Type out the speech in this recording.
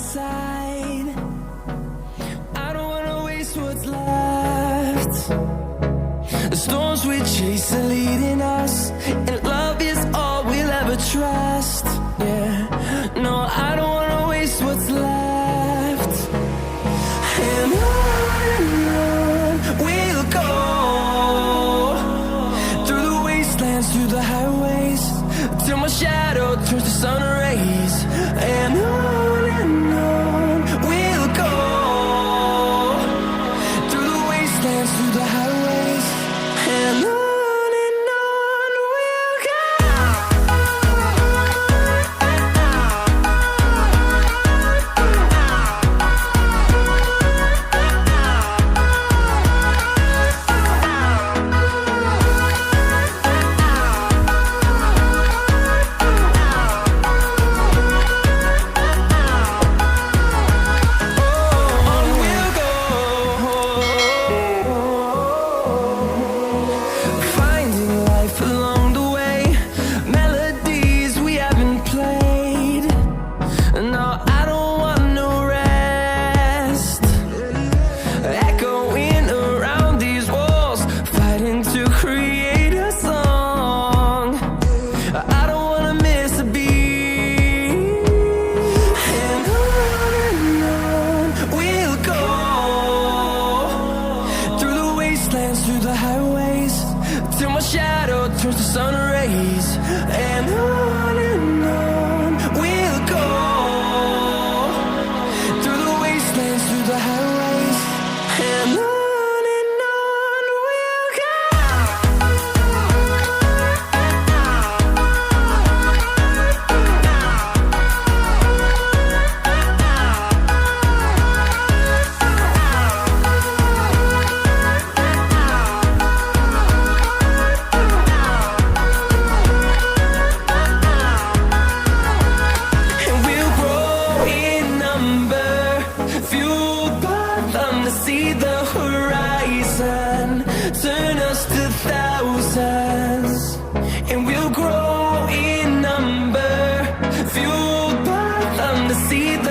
inside. I don't wanna waste what's left. The storms we chase are leading us, and love is all we'll ever trust. Yeah, no, I don't wanna waste what's left. And on we'll go, through the wastelands, through the highways, till my shadow turns to sun rays. And on we'll go, through the wastelands, through the highways, and on we'll go. Through the highways, till my shadow turns to sun rays. And on we'll go, through the wastelands, through the highways, and on we'll go. See the horizon, turn us to thousands, and we'll grow in number, fueled by them to see the